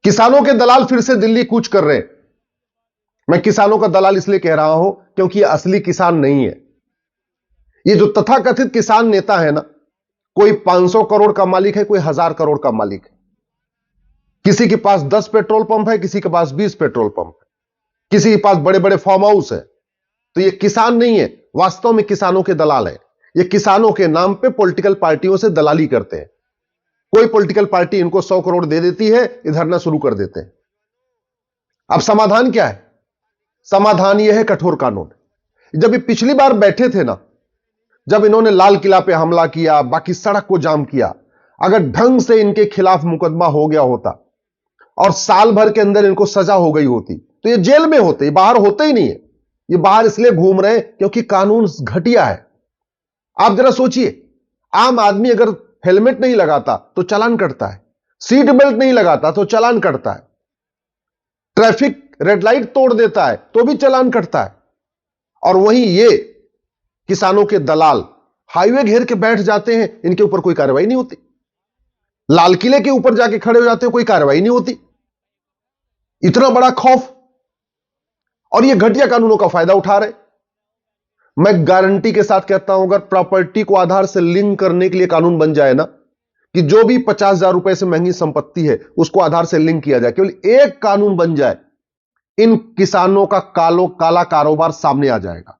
किसानों के दलाल फिर से दिल्ली कूच कर रहे हैं। मैं किसानों का दलाल इसलिए कह रहा हूं क्योंकि ये असली किसान नहीं है। ये जो तथाकथित किसान नेता है ना, कोई 500 करोड़ का मालिक है, कोई 1000 करोड़ का मालिक है। किसी के पास 10 पेट्रोल पंप है, किसी के पास 20 पेट्रोल पंप है, किसी के पास बड़े बड़े फार्म हाउस है। तो ये किसान नहीं है, वास्तव में किसानों के दलाल है। ये किसानों के नाम पे पॉलिटिकल पार्टियों से दलाली करते हैं। कोई पॉलिटिकल पार्टी इनको 100 करोड़ दे देती है, ये धरना शुरू कर देते हैं। अब समाधान क्या है? समाधान यह है कठोर कानून। जब ये पिछली बार बैठे थे ना, जब इन्होंने लाल किला पे हमला किया, बाकी सड़क को जाम किया, अगर ढंग से इनके खिलाफ मुकदमा हो गया होता और साल भर के अंदर इनको सजा हो गई होती तो ये जेल में होते, ये बाहर होते ही नहीं है। ये बाहर इसलिए घूम रहे हैं क्योंकि कानून घटिया है। आप जरा सोचिए, आम आदमी अगर हेलमेट नहीं लगाता तो चालान कटता है, सीट बेल्ट नहीं लगाता तो चालान कटता है, ट्रैफिक रेड लाइट तोड़ देता है तो भी चालान कटता है। और वहीं ये किसानों के दलाल हाईवे घेर के बैठ जाते हैं, इनके ऊपर कोई कार्रवाई नहीं होती। लाल किले के ऊपर जाके खड़े हो जाते हैं, कोई कार्रवाई नहीं होती। इतना बड़ा खौफ, और ये घटिया कानूनों का फायदा उठा रहे। मैं गारंटी के साथ कहता हूं, अगर प्रॉपर्टी को आधार से लिंक करने के लिए कानून बन जाए ना, कि जो भी 50,000 रुपए से महंगी संपत्ति है उसको आधार से लिंक किया जाए, केवल एक कानून बन जाए, इन किसानों का काला कारोबार सामने आ जाएगा।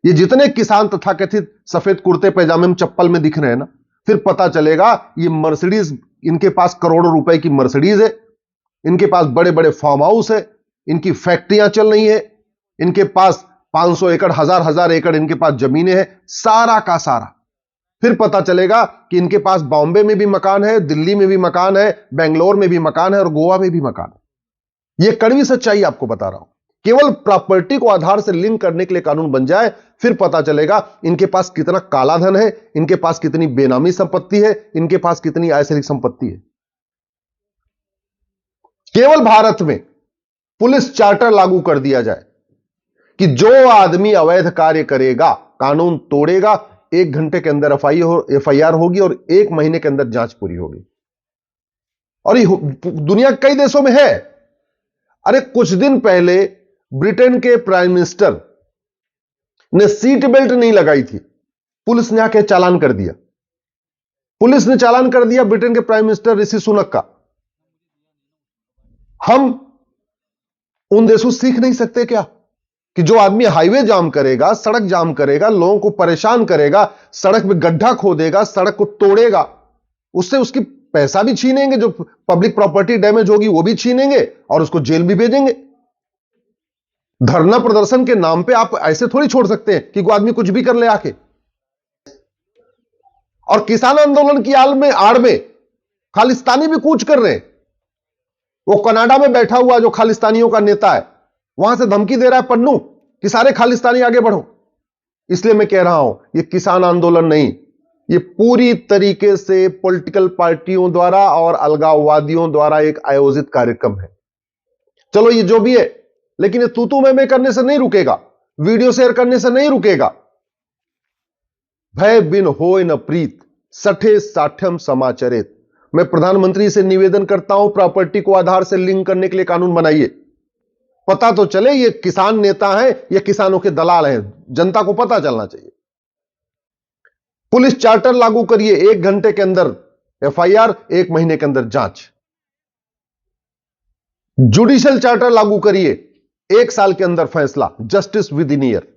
ये जितने किसान तथाकथित सफेद कुर्ते पैजामे में चप्पल में दिख रहे हैं ना, फिर पता चलेगा ये मर्सिडीज, इनके पास करोड़ों रुपए की मर्सिडीज है, इनके पास बड़े बड़े फार्म हाउस है, इनकी फैक्ट्रियां चल रही है, इनके पास 500 एकड़, हजार एकड़ इनके पास जमीनें हैं, सारा का सारा। फिर पता चलेगा कि इनके पास बॉम्बे में भी मकान है, दिल्ली में भी मकान है, बेंगलोर में भी मकान है और गोवा में भी मकान है। यह कड़वी सच्चाई आपको बता रहा हूं। केवल प्रॉपर्टी को आधार से लिंक करने के लिए कानून बन जाए, फिर पता चलेगा इनके पास कितना काला धन है, इनके पास कितनी बेनामी संपत्ति है, इनके पास कितनी आयसरिक संपत्ति है। केवल भारत में पुलिस चार्टर लागू कर दिया जाए कि जो आदमी अवैध कार्य करेगा, कानून तोड़ेगा, 1 घंटे के अंदर एफआईआर होगी और 1 महीने के अंदर जांच पूरी होगी। और ये दुनिया के कई देशों में है। अरे कुछ दिन पहले ब्रिटेन के प्राइम मिनिस्टर ने सीट बेल्ट नहीं लगाई थी, पुलिस ने आके चालान कर दिया। पुलिस ने चालान कर दिया ब्रिटेन के प्राइम मिनिस्टर ऋषि सुनक का। हम उन देशों से सीख नहीं सकते क्या कि जो आदमी हाईवे जाम करेगा, सड़क जाम करेगा, लोगों को परेशान करेगा, सड़क में गड्ढा खोदेगा, सड़क को तोड़ेगा, उससे उसकी पैसा भी छीनेंगे, जो पब्लिक प्रॉपर्टी डैमेज होगी वो भी छीनेंगे और उसको जेल भी भेजेंगे। धरना प्रदर्शन के नाम पे आप ऐसे थोड़ी छोड़ सकते हैं कि कोई आदमी कुछ भी कर ले आके। और किसान आंदोलन की आड़ में खालिस्तानी भी कूच कर रहे हैं। वो कनाडा में बैठा हुआ जो खालिस्तानियों का नेता है, वहां से धमकी दे रहा है पन्नू कि सारे खालिस्तानी आगे बढ़ो। इसलिए मैं कह रहा हूं, ये किसान आंदोलन नहीं, ये पूरी तरीके से पॉलिटिकल पार्टियों द्वारा और अलगाववादियों द्वारा एक आयोजित कार्यक्रम है। चलो ये जो भी है, लेकिन ये तू मैं करने से नहीं रुकेगा, वीडियो शेयर करने से नहीं रुकेगा। भय बिन होय न प्रीत, सठे साठ्यम समाचरित। मैं प्रधानमंत्री से निवेदन करता हूं, प्रॉपर्टी को आधार से लिंक करने के लिए कानून बनाइए। पता तो चले ये किसान नेता हैं, ये किसानों के दलाल हैं, जनता को पता चलना चाहिए। पुलिस चार्टर लागू करिए, 1 घंटे के अंदर एफआईआर, 1 महीने के अंदर जांच। जुडिशियल चार्टर लागू करिए, 1 साल के अंदर फैसला, जस्टिस विद इन ईयर।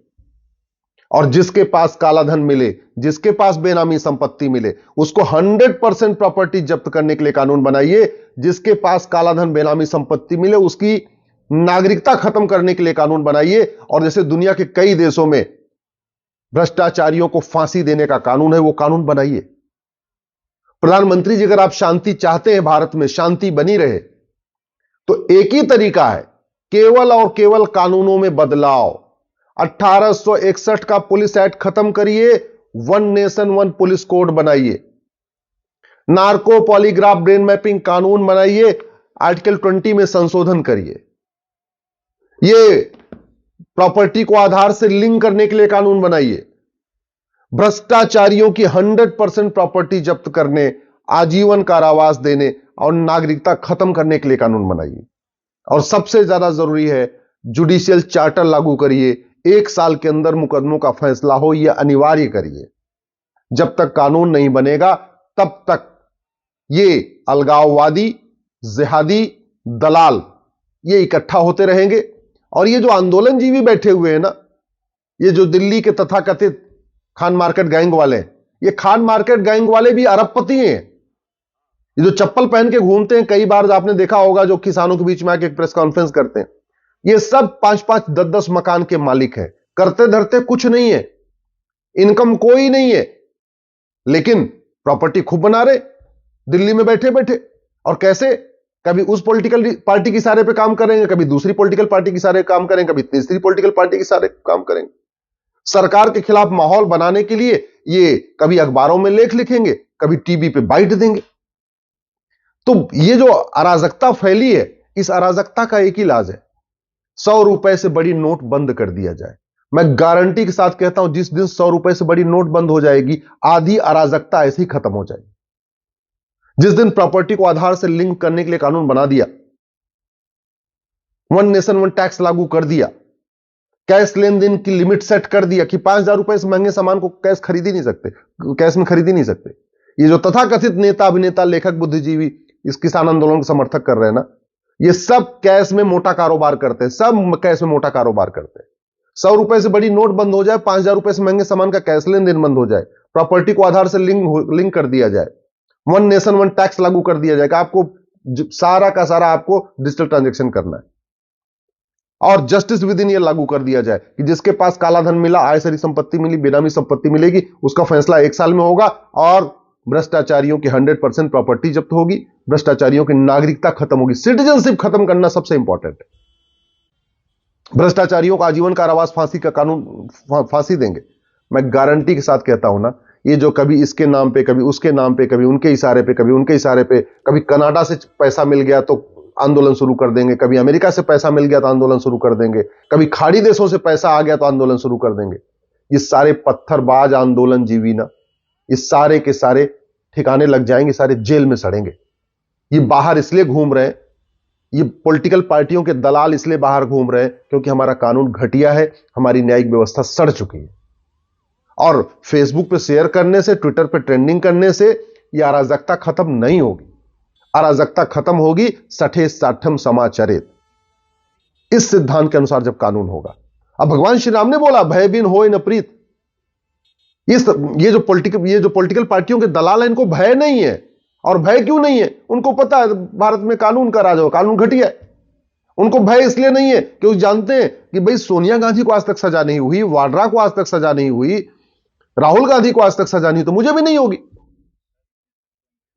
और जिसके पास काला धन मिले, जिसके पास बेनामी संपत्ति मिले, उसको 100% प्रॉपर्टी जब्त करने के लिए कानून बनाइए। जिसके पास काला धन बेनामी संपत्ति मिले, उसकी नागरिकता खत्म करने के लिए कानून बनाइए। और जैसे दुनिया के कई देशों में भ्रष्टाचारियों को फांसी देने का कानून है, वो कानून बनाइए। प्रधानमंत्री जी, अगर आप शांति चाहते हैं, भारत में शांति बनी रहे, तो एक ही तरीका है, केवल और केवल कानूनों में बदलाव। 1861 का पुलिस एक्ट खत्म करिए, 1 नेशन 1 पुलिस कोड बनाइए। नार्को पॉलीग्राफ ब्रेन मैपिंग कानून बनाइए, आर्टिकल 20 में संशोधन करिए। ये प्रॉपर्टी को आधार से लिंक करने के लिए कानून बनाइए। भ्रष्टाचारियों की 100% प्रॉपर्टी जब्त करने, आजीवन कारावास देने, और नागरिकता खत्म करने के लिए कानून बनाइए। और सबसे ज्यादा जरूरी है, जुडिशियल चार्टर लागू करिए। 1 साल के अंदर मुकदमों का फैसला हो, यह अनिवार्य करिए। जब तक कानून नहीं बनेगा तब तक ये अलगाववादी, जिहादी, दलाल ये इकट्ठा होते रहेंगे। और ये जो आंदोलनजीवी बैठे हुए हैं ना, ये जो दिल्ली के तथाकथित खान मार्केट गैंग वाले, ये खान मार्केट गैंग वाले भी अरबपति हैं। ये जो चप्पल पहन के घूमते हैं, कई बार आपने देखा होगा, जो किसानों के बीच में आके एक प्रेस कॉन्फ्रेंस करते हैं, ये सब 5-5, 10-10 मकान के मालिक हैं। करते धरते कुछ नहीं है, इनकम कोई नहीं है, लेकिन प्रॉपर्टी खूब बना रहे दिल्ली में बैठे बैठे। और कैसे? कभी उस पॉलिटिकल पार्टी की इशारे पे काम करेंगे, कभी दूसरी पॉलिटिकल पार्टी की इशारे काम करेंगे, कभी तीसरी पॉलिटिकल पार्टी के इशारे काम करेंगे। सरकार के खिलाफ माहौल बनाने के लिए ये कभी अखबारों में लेख लिखेंगे, कभी टीवी पे बाइट देंगे। तो ये जो अराजकता फैली है, इस अराजकता का एक ही इलाज है, 100 रुपए से बड़ी नोट बंद कर दिया जाए। मैं गारंटी के साथ कहता हूं, जिस दिन 100 रुपए से बड़ी नोट बंद हो जाएगी, आधी अराजकता ऐसे ही खत्म हो जाएगी। जिस दिन प्रॉपर्टी को आधार से लिंक करने के लिए कानून बना दिया, 1 नेशन 1 टैक्स लागू कर दिया, कैश लेन देन की लिमिट सेट कर दिया कि 5,000 रुपए से महंगे सामान को कैश खरीद ही नहीं सकते, कैश में खरीद ही नहीं सकते। ये जो तथाकथित नेता, अभिनेता, लेखक, बुद्धिजीवी इस किसान आंदोलन को समर्थक कर रहे हैं ना, ये सब कैश में मोटा कारोबार करते हैं, सब कैश में मोटा कारोबार करते हैं। 100 रुपए से बड़ी नोट बंद हो जाए, 5,000 रुपए से महंगे सामान का कैश लेन देन बंद हो जाए, प्रॉपर्टी को आधार से लिंक कर दिया जाए, 1 नेशन 1 टैक्स लागू कर दिया जाएगा। आपको सारा का सारा आपको डिजिटल ट्रांजैक्शन करना है। और जस्टिस विद इन ईयर लागू कर दिया जाए कि जिसके पास काला धन मिला, आयसरी संपत्ति मिली, बेनामी संपत्ति मिलेगी, उसका फैसला 1 साल में होगा। और भ्रष्टाचारियों की 100% प्रॉपर्टी जब्त होगी, भ्रष्टाचारियों की नागरिकता खत्म होगी। सिटीजनशिप खत्म करना सबसे इंपॉर्टेंट है। भ्रष्टाचारियों को आजीवन कारावास, फांसी का कानून, फांसी देंगे। मैं गारंटी के साथ कहता हूं ना, ये जो कभी इसके नाम पे, कभी उसके नाम पे, कभी उनके इशारे पे, कभी उनके इशारे पे, कभी कनाडा से पैसा मिल गया तो आंदोलन शुरू कर देंगे, कभी अमेरिका से पैसा मिल गया तो आंदोलन शुरू कर देंगे, कभी खाड़ी देशों से पैसा आ गया तो आंदोलन शुरू कर देंगे। ये सारे पत्थरबाज आंदोलन जीवी ना, ये सारे के सारे ठिकाने लग जाएंगे, सारे जेल में सड़ेंगे। ये बाहर इसलिए घूम रहे हैं, ये पॉलिटिकल पार्टियों के दलाल इसलिए बाहर घूम रहे हैं क्योंकि हमारा कानून घटिया है, हमारी न्यायिक व्यवस्था सड़ चुकी है। और फेसबुक पे शेयर करने से, ट्विटर पे ट्रेंडिंग करने से यह अराजकता खत्म नहीं होगी। अराजकता खत्म होगी सठे साठम समाचरित, इस सिद्धांत के अनुसार जब कानून होगा। अब भगवान श्री राम ने बोला, भय बिन होय न प्रीत। ये जो पॉलिटिकल पार्टियों के दलाल हैं, इनको भय नहीं है। और भय क्यों नहीं है? उनको पता है भारत में कानून का राज हो, कानून घटिया है। उनको भय इसलिए नहीं है कि वो जानते हैं कि भाई सोनिया गांधी को आज तक सजा नहीं हुई, वाड्रा को आज तक सजा नहीं हुई, राहुल गांधी को आज तक सजा नहीं, तो मुझे भी नहीं होगी।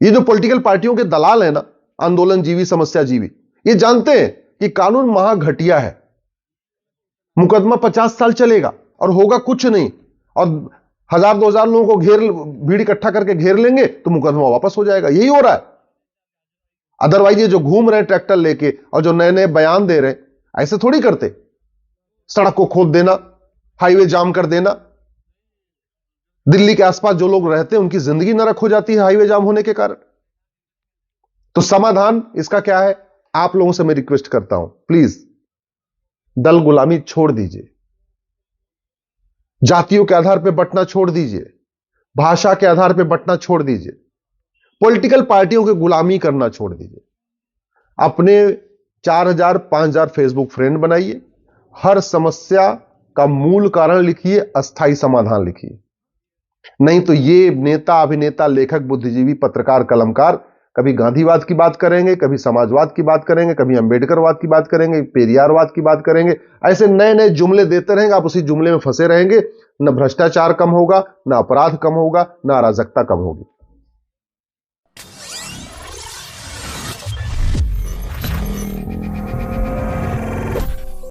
ये जो पॉलिटिकल पार्टियों के दलाल है ना, आंदोलन जीवी, समस्या जीवी, ये जानते हैं कि कानून महा घटिया है। मुकदमा 50 साल चलेगा और होगा कुछ नहीं, और 1000-2000 लोगों को भीड़ इकट्ठा करके घेर लेंगे तो मुकदमा वापस हो जाएगा। यही हो रहा है। अदरवाइज ये जो घूम रहे हैं ट्रैक्टर लेके और जो नए नए बयान दे रहे हैं, ऐसे थोड़ी करते। सड़क को खोद देना, हाईवे जाम कर देना, दिल्ली के आसपास जो लोग रहते हैं उनकी जिंदगी नरक हो जाती है हाईवे जाम होने के कारण। तो समाधान इसका क्या है? आप लोगों से मैं रिक्वेस्ट करता हूं, प्लीज दल गुलामी छोड़ दीजिए, जातियों के आधार पर बंटना छोड़ दीजिए, भाषा के आधार पर बंटना छोड़ दीजिए, पॉलिटिकल पार्टियों की गुलामी करना छोड़ दीजिए। अपने 4000 5000 फेसबुक फ्रेंड बनाइए, हर समस्या का मूल कारण लिखिए, अस्थायी समाधान लिखिए। नहीं तो ये नेता, अभिनेता, लेखक, बुद्धिजीवी, पत्रकार, कलमकार कभी गांधीवाद की बात करेंगे, कभी समाजवाद की बात करेंगे, कभी अंबेडकरवाद की बात करेंगे, पेरियारवाद की बात करेंगे। ऐसे नए नए जुमले देते रहेंगे, आप उसी जुमले में फंसे रहेंगे। न भ्रष्टाचार कम होगा, न अपराध कम होगा, न अराजकता कम होगी।